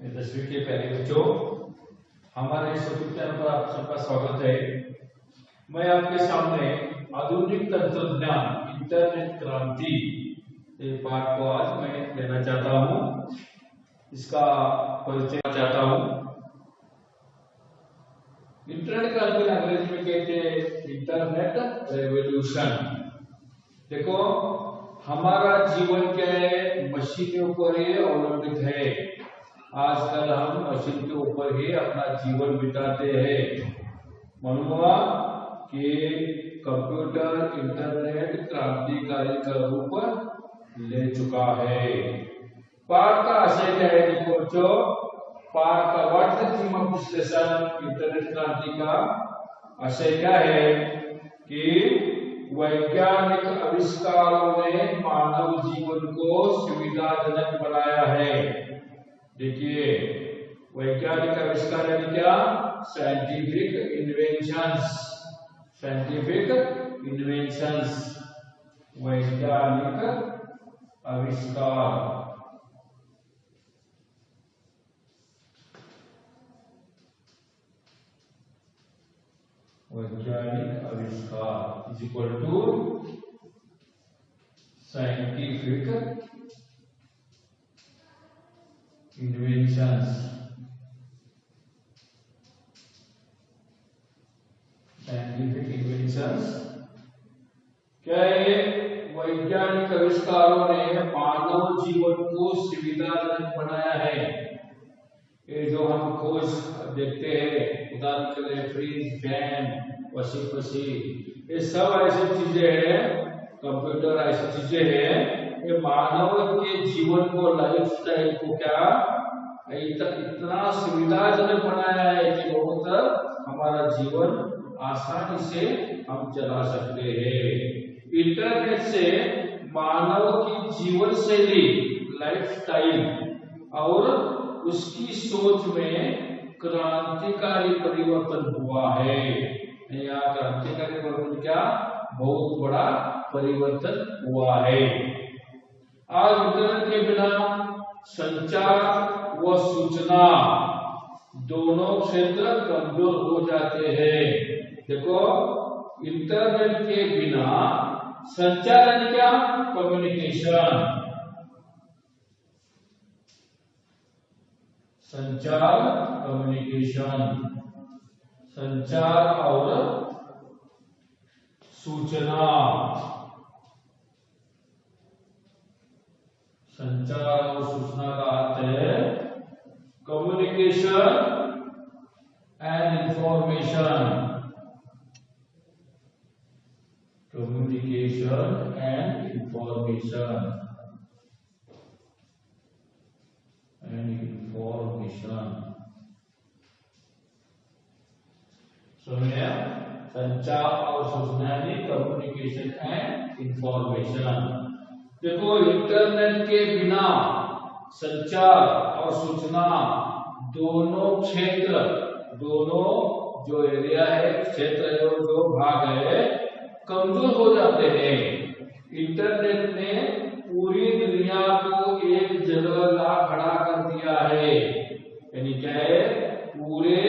10वीं के पहले बच्चों, हमारे इस यूट्यूब चैनल पर आप सबका स्वागत है। मैं आपके सामने आधुनिक तंत्रज्ञान इंटरनेट क्रांति के पाठ को आज मैं लेना चाहता हूँ, इसका परिचय चाहता हूँ। इंटरनेट क्रांति अंग्रेजी में कहते हैं इंटरनेट रेवोल्यूशन। देखो, हमारा जीवन क्या है, मशीन के ऊपर ही अवलंबित है। आजकल हम मशीन के ऊपर ही अपना जीवन बिताते हैं। मालूम कि कंप्यूटर इंटरनेट क्रांतिकारी का रूप ले चुका है। पाठ का आशय क्या है? देखो बच्चों, पाठ का what the theme of discussion internet क्रांति का आशय क्या है कि वैज्ञानिक आविष्कारों ने मानव जीवन को सुविधाजनक बनाया है। देखिए, वैज्ञानिक आविष्कार यानी क्या? Scientific inventions. साइंटिफिक इन्वेंशंस, वैज्ञानिक आविष्कार। वैज्ञानिक आविष्कार is equal to scientific inventions. Scientific inventions क्या है? वैज्ञानिक आविष्कारों ने मानव जीवन को सुविधाजनक बनाया है। ये जो हम खोज देखते हैं, उदाहरण के लिए फ्रिज, फैन, वॉशिंग मशीन, ये सब ऐसी चीजें हैं, कंप्यूटर ऐसी चीजें हैं, ये मानव के जीवन को, लाइफ स्टाइल को क्या इतना सुविधाजनक बनाया है कि बहुत हमारा जीवन आसानी से हम चला सकते हैं। इंटरनेट से मानव की जीवन शैली, लाइफ स्टाइल और उसकी सोच में क्रांतिकारी परिवर्तन हुआ है। यहाँ क्रांतिकारी परिवर्तन क्या? बहुत बड़ा परिवर्तन हुआ है। आज इंटरनेट के बिना संचार व सूचना दोनों क्षेत्र कमजोर हो जाते हैं। देखो, इंटरनेट के बिना संचार यानी क्या? कम्युनिकेशन। संचार, कम्युनिकेशन, संचार और सूचना। संचार और सूचना का अर्थ है communication and information. Communication and information समझे? संचार और सूचना यानी कम्युनिकेशन एंड इंफॉर्मेशन। देखो, इंटरनेट के बिना संचार और सूचना दोनों क्षेत्र, दोनों जो एरिया है, क्षेत्र है और जो भाग है, कमजोर हो जाते हैं। इंटरनेट ने पूरी दुनिया को एक जगह ला खड़ा कर दिया है। यानी क्या है? पूरे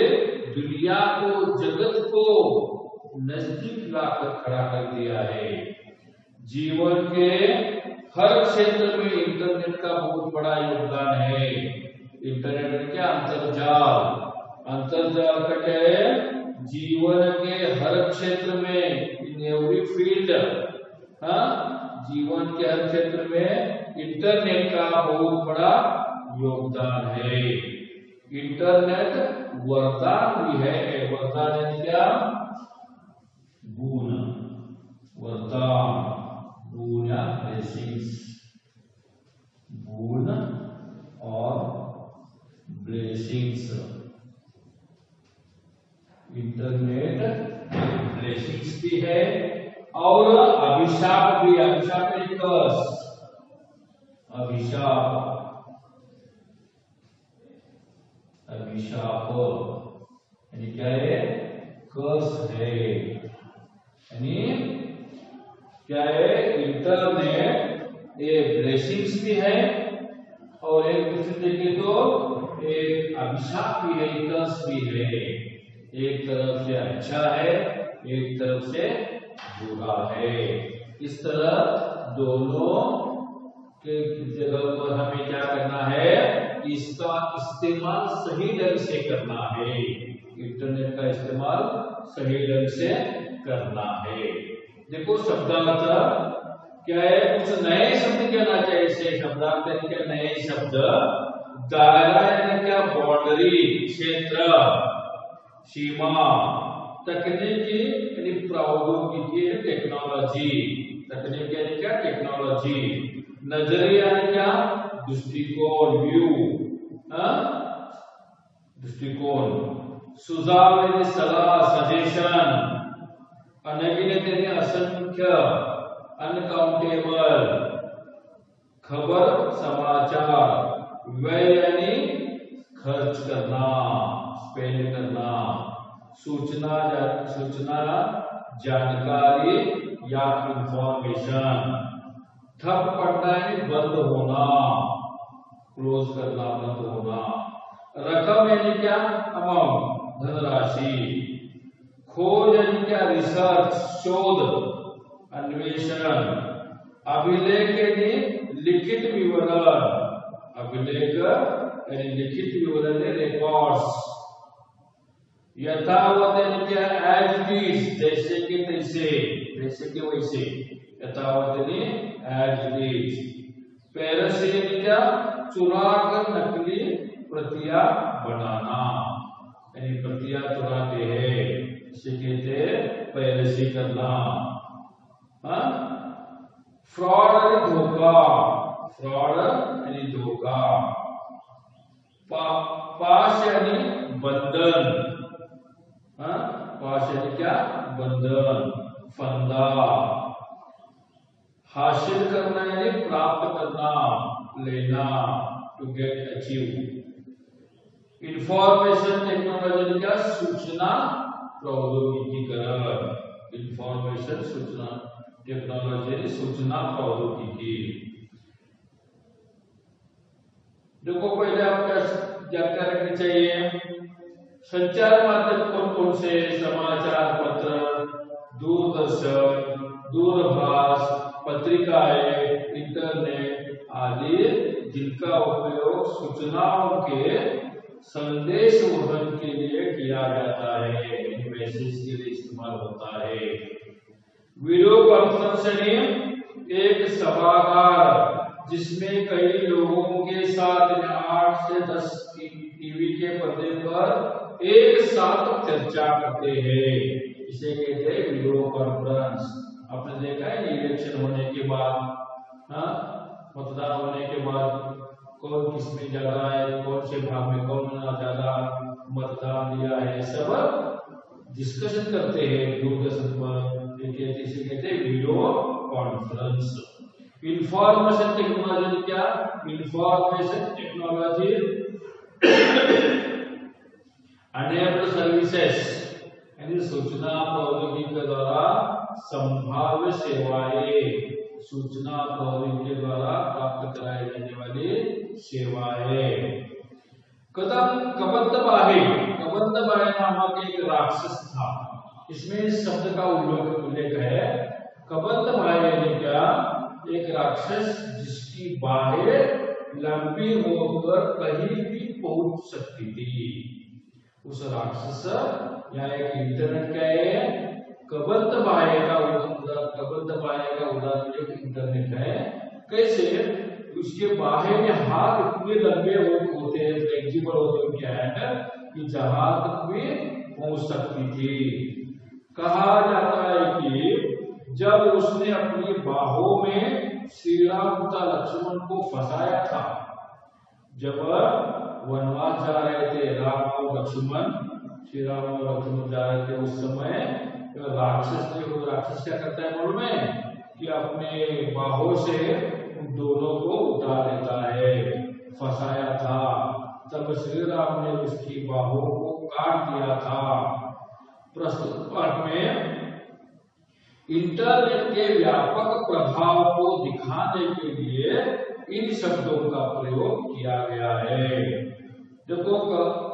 दुनिया को, जगत को नजदीक लाकर खड़ा कर दिया है। जीवन के हर क्षेत्र में इंटरनेट का बहुत बड़ा योगदान है। इंटरनेट में क्या? अंतर्जाल। अंतर्जाल का क्या है? जीवन के हर क्षेत्र में, इन एवरी फील्ड, जीवन के हर क्षेत्र में इंटरनेट का बहुत बड़ा योगदान है। इंटरनेट वरदान भी है। वरदान यानी क्या? गुण, वरदान, गुण या ब्लेसिंग्स, गुण और ब्लेसिंग्स। इंटरनेट ब्लेसिंग्स भी है और अभिशाप भी। अभिशाप यानी कर्स, अभिशाप, अभिशाप यानी क्या है? कर्स है। यानी क्या है? इंटरनेट ये ब्लेसिंग्स भी है और एक दूसरे देखे तो एक अभिशाप भी है, एक कर्स भी है। एक तरफ से अच्छा है, एक तरफ से बुरा है। इस तरह दोनों के जगह पर हमें क्या करना है, इसका इस्तेमाल सही ढंग से करना है। इंटरनेट का इस्तेमाल सही ढंग से करना है। देखो शब्दार्थ क्या है, कुछ नए शब्द कहना चाहिए। इसे शब्दार्थ क्या, नए शब्द। दायरा यानी क्या, बाउंड्री, क्षेत्र, सीमा। तकनीकी यानी प्रौद्योगिकी, टेक्नोलॉजी। तकनीक यानी क्या, टेक्नोलॉजी। नजरिया यानी क्या, दृष्टिकोण, व्यू, दृष्टिकोण। सुझाव यानी सलाह, सजेशन। अनगिनत यानी असंख्य, अनकाउंटेबल। खबर, समाचार। व्यय यानी खर्च करना, स्पेंड करना। सूचना, जानकारी या इंफॉर्मेशन। ठप पड़ना यानी बंद होना, क्लोज करना, बंद होना। रकम यानी क्या, अमाउंट, धनराशि। खोज यानी क्या, रिसर्च, शोध, अन्वेषण। अभिलेख यानी लिखित विवरण। अभिलेख यानी लिखित विवरण, रिकॉर्ड्स। यथावत यानी क्या, एज इट इज, जैसे कि तैसे, जैसे कि वैसे। यथावत यानी एज इट इज। पेरसी यानी क्या, चुरा कर नकली प्रतियां बनाना, यानी प्रतियां चुराते हैं, इसे कहते हैं पेरसी करना। फ्रॉड यानी धोखा, फ्रॉड यानी धोखा। पाश यानी बंधन, पाश यानी क्या, बंधन, फंदा। हासिल करना यानी प्राप्त करना, लेना, to get, achieve. Information technology क्या, सूचना प्रौद्योगिकीकरण। इंफॉर्मेशन, सूचना टेक्नोलॉजी, सूचना प्रौद्योगिकी। देखो पहले आपका जानकारी रखनी चाहिए। संचार माध्यम कौन कौन से, समाचार पत्र, दूरदर्शन, दूरभाष, पत्रिकाएं, इंटरनेट आदि, जिनका उपयोग सूचनाओं के संदेश वहन के लिए किया जाता है, मैसेज के लिए इस्तेमाल होता है। वीडियो कॉन्फ्रेंसिंग एक सभागार जिसमें कई लोगों के साथ 8 से 10 टीवी के पर्दे पर एक साथ चर्चा करते हैं, इसे कहते हैं वीडियो कॉन्फ्रेंस। आपने देखा है इलेक्शन होने के बाद, मतदान होने के बाद कौन किसमें ज्यादा है, कौन से भाग में कौन ज्यादा मतदान दिया है, सब डिस्कशन करते हैं दूरदर्शन पर, इसे कहते हैं वीडियो कॉन्फ्रेंस। इंफॉर्मेशन टेक्नोलॉजी क्या, इंफॉर्मेशन टेक्नोलॉजी अनेबल्ड सर्विसेज यानी सूचना प्रौद्योगिकी के द्वारा संभाव्य सेवाएं, सूचना प्रौद्योगिकी के द्वारा प्राप्त कराई जाने वाली सेवाएं। कबंधबाहे नामक एक राक्षस था, इसमें इस शब्द का उल्लेख है। कबंधबाहे यानी क्या, एक राक्षस जिसकी बाहें लंबी होकर कहीं भी पहुंच सकती थी। उस राक्षस या एक इंटरनेट का है। कबंधबाहे का उदाहरण एक इंटरनेट है। कैसे, उसके बाहे में हाथ इतने लंबे होते हैं, फ्लेक्सिबल होते हैं उनके हैंड, कि जहां तक भी पहुंच सकती थी। कहा जाता है कि जब उसने अपनी बाहों में श्री राम तथा लक्ष्मण को फंसाया था, जब वनवास जा रहे थे राम और लक्ष्मण, श्री राम और लक्ष्मण जा रहे थे, उस समय राक्षस ने, वो राक्षस क्या करता है मालूम है, कि अपने बाहों से उन दोनों को उतार लेता है। फंसाया था, तब श्री राम ने उसकी बाहों को काट दिया था। प्रस्तुत पाठ में इंटरनेट के व्यापक प्रभाव को दिखाने के लिए इन शब्दों का प्रयोग किया गया है। देखो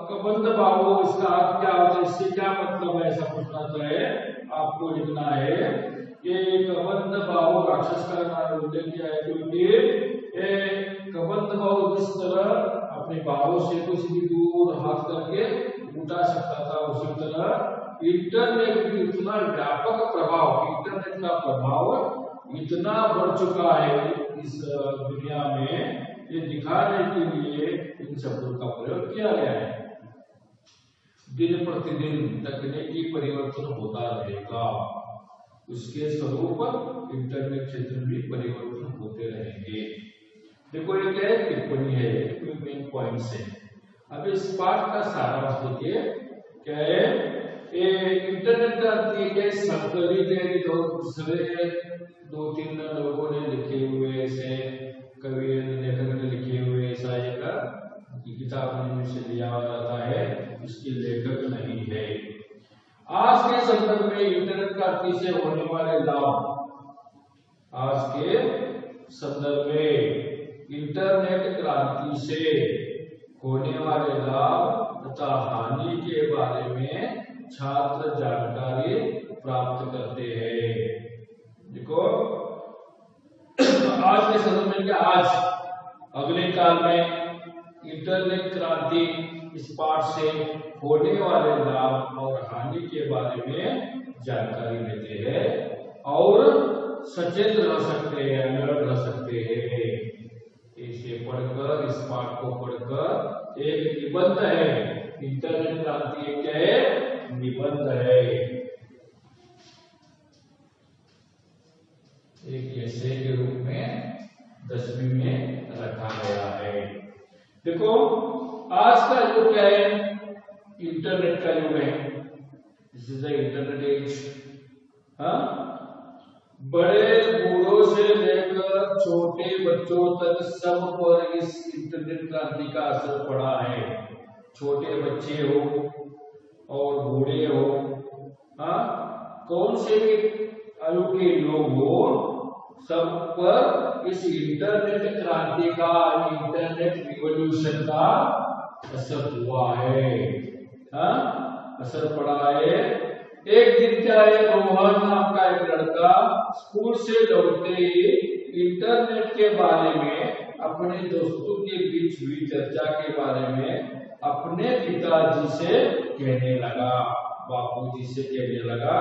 कबंध बाबू इसका अर्थ क्या होता है, इससे क्या मतलब है, ऐसा पूछना तो है आपको लिखना है कि कबंध बाबू राक्षस का नाम उल्लेख किया है क्योंकि कबंध बाबू जिस तरह अपने बाबू से कुछ भी दूर हाथ करके उठा सकता था, उसी तरह इंटरनेट भी इतना व्यापक प्रभाव, इंटरनेट का प्रभाव इतना बढ़ चुका है इस दुनिया में, ये दिखाने के लिए इन शब्दों का प्रयोग किया गया है। दिन प्रतिदिन तकनीकी परिवर्तन होता रहेगा, उसके स्वरूप इंटरनेट क्षेत्र में परिवर्तन होते रहेंगे। देखो ये क्या है, टिप्पणी है, मेन पॉइंट से। अब इस पाठ का सारांश देखिए क्या है, इंटरनेट का अर्थ ये क्या, संकलित है, दूसरे दो तीन लोगों ने लिखे हुए, ऐसे कवि लेखक ने लिखे हुए ऐसा एक किताब में से लिया जाता है, इसकी लेखक नहीं है। आज के संदर्भ में इंटरनेट क्रांति से होने वाले लाभ, आज के संदर्भ में इंटरनेट क्रांति से होने वाले लाभ तथा हानि के बारे में छात्र जानकारी प्राप्त करते हैं। देखो आज के संदर्भ में क्या, आज अगले काल में इंटरनेट क्रांति इस पाठ से होने वाले लाभ और हानि के बारे में जानकारी लेते हैं और सचेत रह सकते हैं, अलर्ट रह सकते हैं। इसे पढ़कर, इस पाठ को पढ़कर, एक निबंध है, इंटरनेट क्रांति एक क्या है, निबंध है, एक ऐसे के रूप में 10वीं में रखा गया है। देखो आज का युग क्या है, इंटरनेट का युग है, this is the internet age. बड़े बूढ़ों से लेकर छोटे बच्चों तक सब पर इस इंटरनेट क्रांति का असर पड़ा है। छोटे बच्चे हो और बूढ़े हो, कौन से भी आयु के लोग हो, सब पर इस इंटरनेट क्रांति का, इंटरनेट रिवॉल्यूशन का असर हुआ है, असर पड़ा है। एक दिन क्या है, रोहन नाम का एक लड़का स्कूल से लौटते ही इंटरनेट के बारे में, अपने दोस्तों के बीच हुई चर्चा के बारे में अपने पिताजी से कहने लगा, बापूजी से कहने लगा।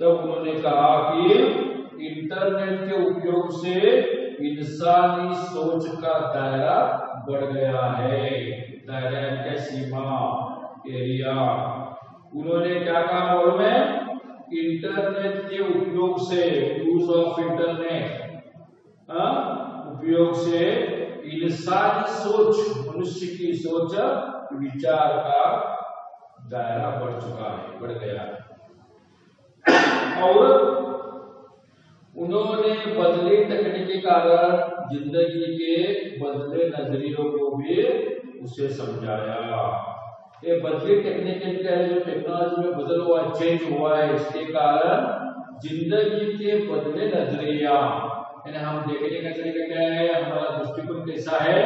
तब उन्होंने कहा कि इंटरनेट के उपयोग से इंसानी सोच का दायरा बढ़ गया है, दायरा क्या, सीमा, एरिया। उन्होंने क्या कहा मालूम है, इंटरनेट के उपयोग से, यूज ऑफ इंटरनेट, उपयोग से इंसानी सोच, मनुष्य की सोच, विचार का दायरा बढ़ चुका है, बढ़ गया है। और उन्होंने बदली तकनीक के कारण जिंदगी के बदले नजरियों को भी उसे समझाया। ये बदली टेक्निक क्या है, जो टेक्नोलॉजी में बदल हुआ, चेंज हुआ है, इसके कारण जिंदगी के बदले नजरिया, यानी हम देखने का तरीका क्या है, हमारा दृष्टिकोण कैसा है,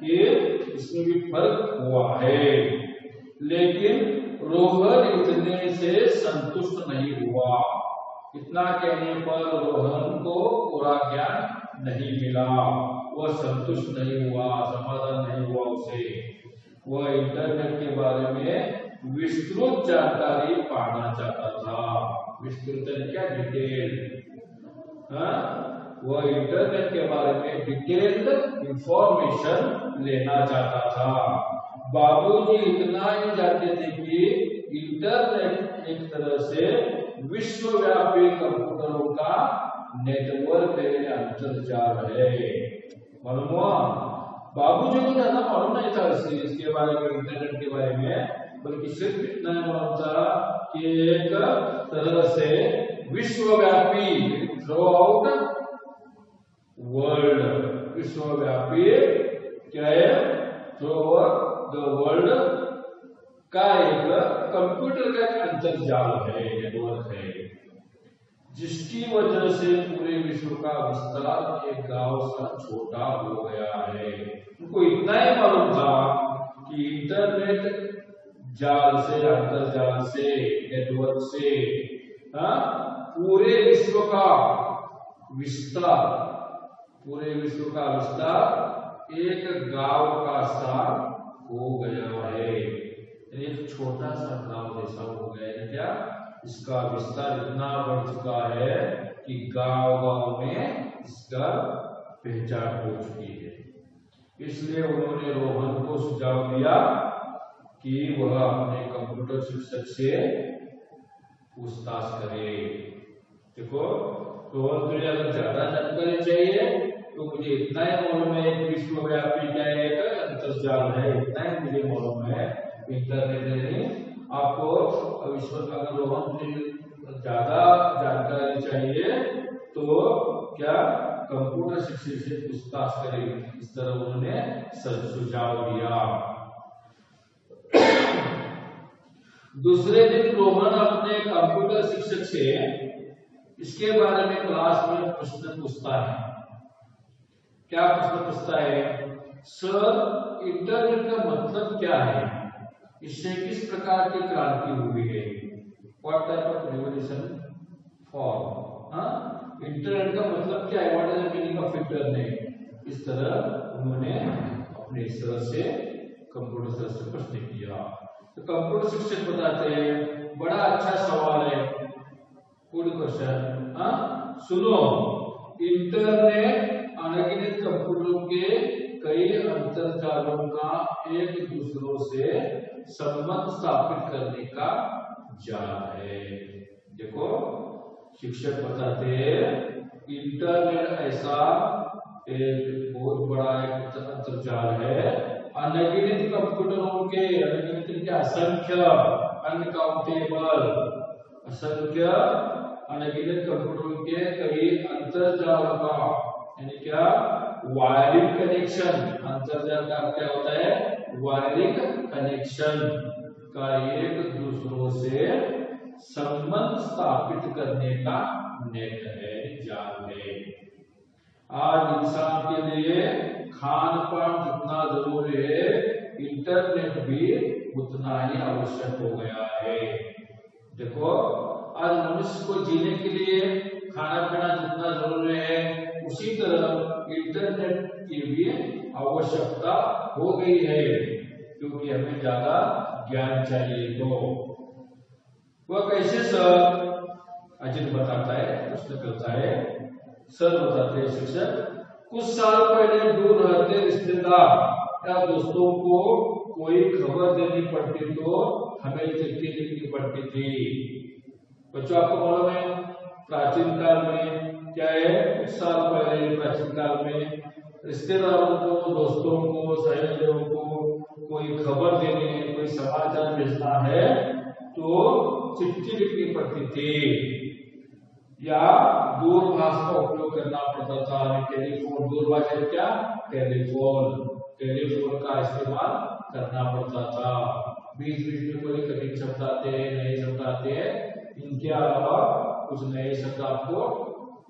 कि इसमें भी फर्क हुआ है। लेकिन रोहन इतने से संतुष्ट नहीं हुआ। इतना कहने पर रोहन को पूरा ज्ञान नहीं मिला, वह संतुष्ट नहीं हुआ, समाधान नहीं हुआ उसे। वह इंटरनेट के बारे में विस्तृत जानकारी पाना चाहता था। विस्तृत क्या, डिटेल। वह इंटरनेट के बारे में डिटेल्ड इंफॉर्मेशन लेना चाहता था। बाबूजी इतना ही जानते थे कि इंटरनेट एक तरह से विश्वव्यापी कंप्यूटरों का नेटवर्क है, अंतर्जाल है। मालूम हुआ, बाबूजी को ज्यादा मालूम नहीं था इसके बारे में, इंटरनेट के बारे में, बल्कि सिर्फ इतना मालूम था कि एक तरह से विश्वव्यापी, थ्रू आउट वर्ल्ड, विश्वव्यापी क्या है, थ्रू आउट द वर्ल्ड का एक कंप्यूटर का एक अंतर्जाल है, नेटवर्क है, जिसकी वजह से पूरे विश्व का विस्तार एक गांव सा छोटा हो गया है। उनको इतना ही मालूम था कि इंटरनेट जाल से, अंतरजाल से, नेटवर्क से पूरे विश्व का विस्तार, पूरे विश्व का विस्तार एक गांव का सा हो गया है। एक छोटा सा गांव जैसा हो गया है। क्या इसका विस्तार इतना बढ़ चुका है कि गांव गांव में इसका पहचान हो चुकी है। इसलिए उन्होंने रोहन को सुझाव दिया कि वह अपने कंप्यूटर शिक्षक से पूछताछ करे। देखो, रोहन को अगर ज्यादा जानकारी चाहिए तो मुझे इतना ही मालूम है कि विश्वव्यापी क्या है, एक अंतर्जाल है, इतना ही मुझे मालूम है, इंटरनेट नहीं। आपको विश्व अगर रोहन को ज्यादा जानकारी चाहिए तो क्या कंप्यूटर शिक्षक से पूछताछ करें। इस तरह उन्होंने सुझाव दिया। दूसरे दिन रोहन अपने कंप्यूटर शिक्षक से इसके बारे में क्लास में प्रश्न पूछता है। क्या प्रश्न पूछता है? सर, इंटरनेट का मतलब क्या है? इससे किस प्रकार की क्रांति हुई है? What type of revolution for? Internet का मतलब क्या है? What is the meaning of internet? इस तरह उन्होंने अपने सर से, कंप्यूटर सर से प्रश्न किया। तो कंप्यूटर शिक्षक बताते हैं, बड़ा अच्छा सवाल है, गुड क्वेश्चन। सुनो, इंटरनेट अनगिनत कंप्यूटरों के कई अंतरजालों का एक दूसरों से संबंध स्थापित करने का जाल है। देखो, शिक्षक बताते हैं इंटरनेट ऐसा एक बहुत बड़ा एक अंतरजाल है। अनगिनत कंप्यूटरों के, अनगिनत क्या, असंख्य, अनकाउंटेबल, असंख्य अनगिनत कंप्यूटरों के कई अंतरजालों का, यानी क्या, वायरिंग कनेक्शन। अंतरजाल का क्या होता है? वायरिंग कनेक्शन का एक दूसरों से संबंध स्थापित करने का नेट है, जाल है। आज इंसान के लिए खान पान जितना जरूरी है, इंटरनेट भी उतना ही आवश्यक हो गया है। देखो, आज मनुष्य को जीने के लिए खाना पीना जितना जरूरी है, उसी तरह इंटरनेट की भी आवश्यकता हो गई है, क्योंकि हमें ज्यादा ज्ञान चाहिए। तो वह कैसे? सर, अजित बताता है, प्रश्न करता है। सर बताते हैं शिक्षक, कुछ साल पहले दूर रहते रिश्तेदार या दोस्तों को कोई खबर देनी पड़ती तो हमें चिट्ठी लिखनी पड़ती थी। बच्चों, आपको मालूम है प्राचीन काल में क्या है? कुछ साल पहले प्राचीन काल में रिश्तेदारों को, दोस्तों को, सहयोगियों को कोई खबर देनी है, कोई समाचार भेजना है तो चिट्ठी लिखनी पड़ती थी या दूरभाष का उपयोग करना पड़ता था। टेलीफोन, दूरभाष है क्या? टेलीफोन, टेलीफोन का इस्तेमाल करना पड़ता था। बीच बीच में कोई कठिन शब्द आते हैं, नए शब्द आते हैं, इनके अलावा कुछ नए शब्द आपको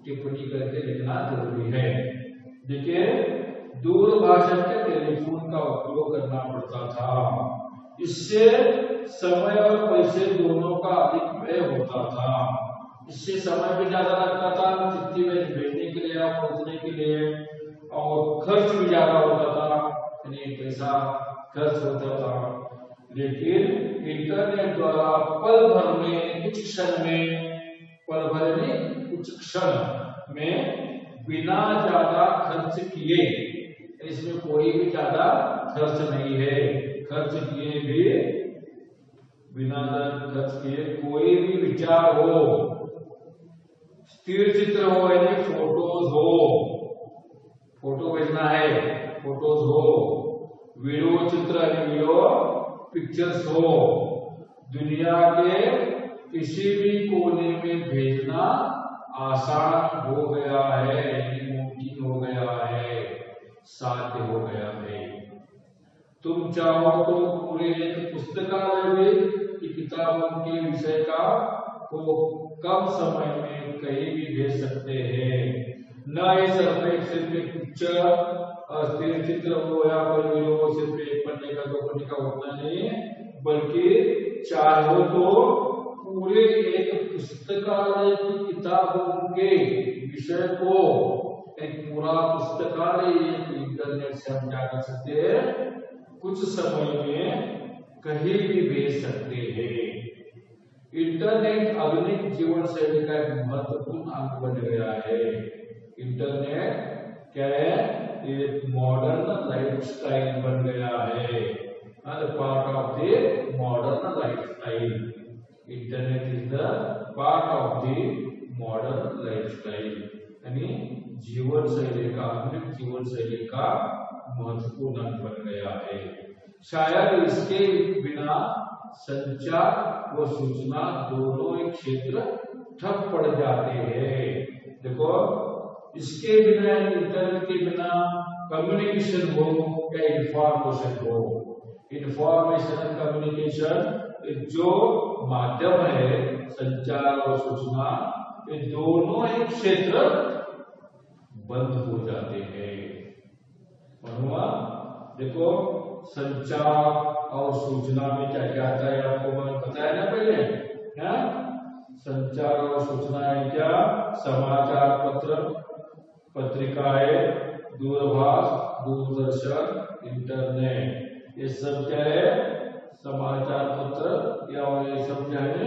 टिप्पणी करके लिखना जरूरी है। देखिए, दूरभाषा के टेलीफोन का उपयोग करना पड़ता था। इससे समय और पैसे दोनों का अधिक व्यय होता था। इससे समय भी ज्यादा लगता था चिट्ठी में भेजने के लिए, पहुंचने के लिए, और खर्च भी ज्यादा होता था, यानी पैसा खर्च होता था। लेकिन इंटरनेट द्वारा पल भर में, कुछ क्षण में, पल भर में कुछ क्षण में बिना ज्यादा खर्च किए, इसमें कोई भी ज्यादा खर्च नहीं है, खर्च किए भी बिना खर्च किए कोई भी विचार हो, स्थिर चित्र हो, यानी फोटोज हो, फोटो भेजना है, फोटोज हो, वीडियो चित्र, वीडियो पिक्चर्स हो, दुनिया के किसी भी कोने में भेजना आसान हो गया है, मुमकिन हो गया है, साध्य हो गया है। तुम चाहो तो पूरे एक पुस्तकालय की किताबों के विषय का को कम समय में कहीं भी भेज सकते हैं। न ये सिर्फ एक पिक्चर स्थिर चित्र हो या कोई वीडियो सिर्फ एक पन्ने का दो पन्ने का होता नहीं, बल्कि चाहो तो पूरे एक पुस्तकालय की किताबों के विषय को एक पूरा पुस्तकालय इंटरनेट से हम क्या कर सकते हैं, कुछ समय में कहीं भी भेज सकते हैं। इंटरनेट आधुनिक जीवन शैली का एक महत्वपूर्ण अंग बन गया है। इंटरनेट क्या है, एक मॉडर्न लाइफस्टाइल बन गया है, part of the modern lifestyle. Internet is the part of the modern lifestyle, यानी जीवन शैली का, आधुनिक जीवन शैली का महत्वपूर्ण अंग बन गया है। शायद इसके बिना संचार व सूचना दोनों एक क्षेत्र ठप पड़ जाते हैं। देखो, इसके बिना, इंटरनेट के बिना कम्युनिकेशन हो या इंफॉर्मेशन हो, इंफॉर्मेशन एंड कम्युनिकेशन जो माध्यम है संचार और सूचना, ये दोनों एक क्षेत्र बंद हो जाते हैं। देखो, संचार और सूचना में क्या क्या आता है आपको बताया ना पहले, है? संचार और सूचना है क्या, समाचार पत्र, पत्रिकाएं, दूरभाष, दूरदर्शन, इंटरनेट, ये सब क्या है, समाचार पत्र या ये सब क्या है,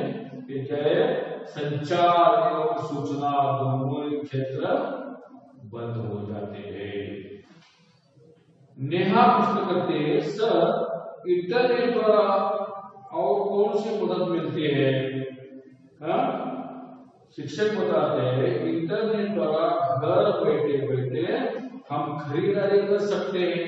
ये क्या है, संचार और सूचना दोनों क्षेत्र बंद हो जाते हैं। नेहा प्रश्न करते हैं, सर इंटरनेट द्वारा और कौन सी मदद मिलती है? शिक्षक बताते हैं, इंटरनेट द्वारा घर बैठे बैठे हम खरीदारी कर सकते हैं।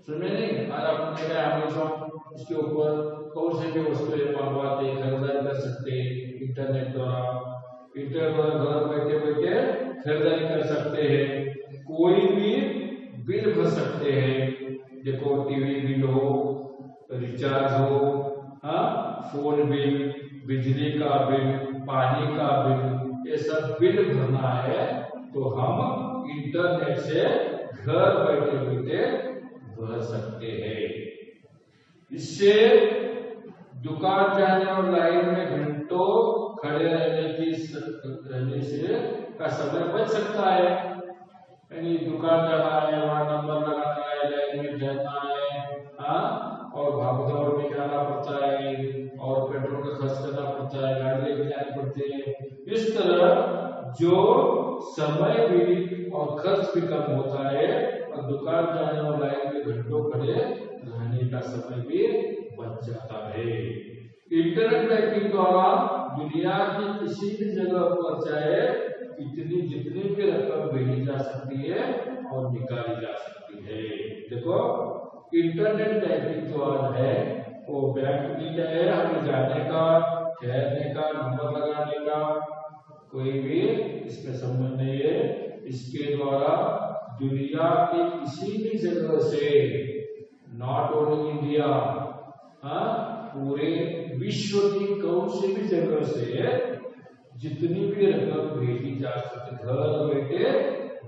सुने नहीं, आज आपने क्या अमेज़न इसके ऊपर कौन से भी वस्तुएं मंगवाते खरीदारी कर सकते हैं इंटरनेट द्वारा। इंटरनेट द्वारा घर बैठे बैठे खरीदारी कर सकते हैं, कोई भी बिल भर सकते हैं। देखो, टीवी बिल हो, रिचार्ज हो, फोन बिल, बिजली का बिल, पानी का बिल, ये सब बिल भरना है तो हम इंटरनेट से घर बैठे बैठे भर सकते हैं। इससे दुकान जाने और लाइन में घंटों खड़े रहने से का समय बच सकता है। यानी दुकान जाना है, वहां नंबर लगाना है, लाइन में जाना है, और भागदौड़ में जाना पड़ता है और पेट्रोल का खर्च करना पड़ता है, गाड़ी लेके जानी पड़ती है। इस तरह जो समय भी और खर्च भी कम होता है और दुकान जाने और लाइन में घंटों खड़े रहने का समय भी बच जाता है। इंटरनेट बैंकिंग द्वारा दुनिया की किसी भी जगह पर चाहे जितनी भी रकम भेजी जा सकती है और निकाली जा सकती है। देखो, इंटरनेट बैंकिंग जो आज है वो बैंक की क्या है, हमें जाने का, ठहरने का, नंबर लगाने का कोई भी इसमें संबंध नहीं है। इसके द्वारा दुनिया के किसी भी जगह से, नॉट ओनली इंडिया, पूरे विश्व की कौन सी भी जगह से जितनी भी रकम भेजी जा सकती, घर बैठे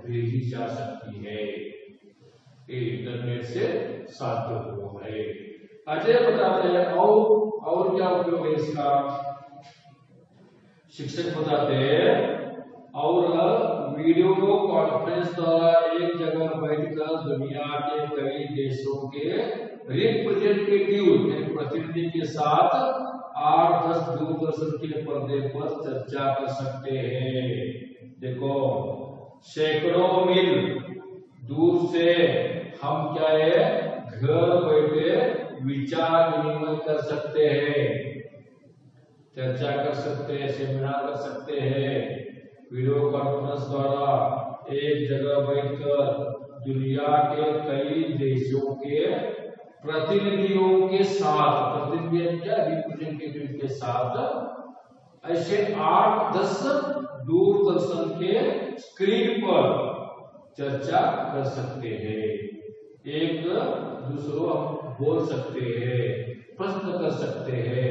भेजी जा सकती है, ये इंटरनेट से साध्य हुआ है। अजय बताते हैं और क्या उपयोग है इसका। शिक्षक बताते हैं, और वीडियो कॉन्फ्रेंस द्वारा एक जगह बैठकर दुनिया के कई देशों के रिप्रेजेंटेटिव प्रतिनिधि के साथ 8-10 दूरदर्शन के पर्दे पर चर्चा कर सकते हैं। देखो, सैकड़ों मील दूर से हम क्या है, घर बैठे विचार विनिमय कर सकते हैं, चर्चा कर सकते हैं, सेमिनार कर सकते हैं। वीडियो कॉन्फ्रेंस द्वारा एक जगह बैठकर दुनिया के कई देशों के प्रतिनिधियों के साथ, प्रतिनिधि क्या, रिप्रेजेंटेटिव के साथ ऐसे 8-10 दूरदर्शन के स्क्रीन पर चर्चा कर सकते हैं। एक दूसरों हम बोल सकते हैं, प्रश्न कर सकते हैं।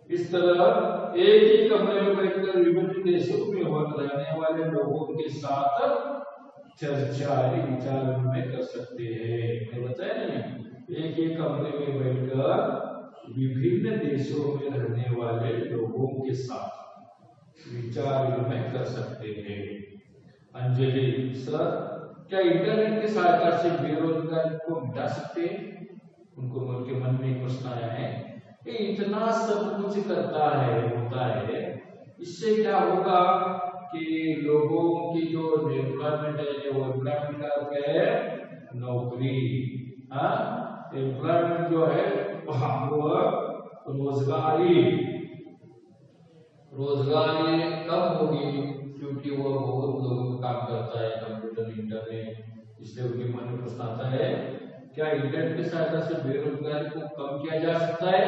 इस तरह एक ही कमरे में बैठकर विभिन्न देशों में रहने वाले लोगों के साथ चर्चा विचार विनिमय कर सकते हैं। बताया नहीं, एक ही कमरे में बैठकर विभिन्न देशों में रहने वाले लोगों के साथ विचार विनिमय कर सकते हैं। अंजलि सर, क्या इंटरनेट की सहायता से बेरोजगारी को मिटा सकते हैं? उनके मन में प्रश्न आया है। ये इतना सब कुछ करता है, होता है, इससे क्या होगा कि लोगों की जो एम्प्लॉयमेंट है, वो एम्प्लॉयमेंट का अर्थ है नौकरी, एम्प्लॉयमेंट जो है वो रोजगारी कम होगी, क्योंकि वो बहुत लोगों का काम करता है, कंप्यूटर इंटरनेट। इसलिए उनके मन में प्रश्न आता है, क्या इंटरनेट की सहायता से बेरोजगारी को कम किया जा सकता है?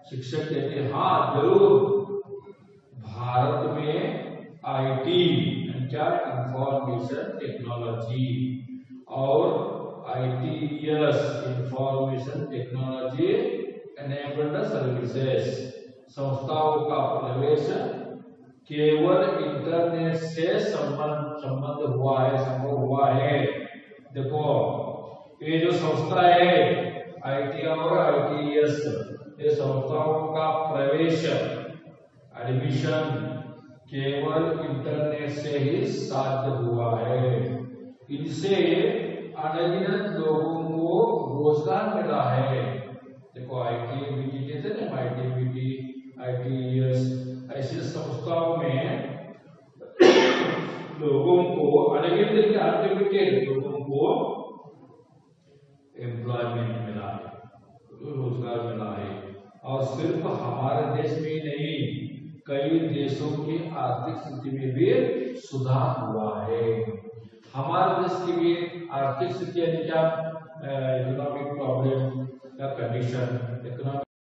शिक्षक कहते हैं हाँ जरूर। भारत में आईटी क्या इंफॉर्मेशन टेक्नोलॉजी और ITS information technology enabled services संस्थाओं का प्रवेश केवल इंटरनेट से संबंध हुआ है, संभव हुआ है। देखो ये जो संस्था है आईटी और आईटीएस, ये संस्थाओं का प्रवेश एडमिशन केवल इंटरनेट से ही साध्य हुआ है। इनसे अनगिनत लोगों को रोजगार मिला है। देखो आईटीबीटी कहते हैं ना, आईटीबीटी, आईटीएस, ऐसी संस्थाओं में लोगों को अनगिनत लोगों को एम्प्लॉयमेंट मिला है, रोजगार मिला है। और सिर्फ हमारे देश में ही नहीं, कई देशों की आर्थिक स्थिति में भी सुधार हुआ है। हमारे देश की भी आर्थिक स्थिति यानी क्या, इकोनॉमिक प्रॉब्लम या कंडीशन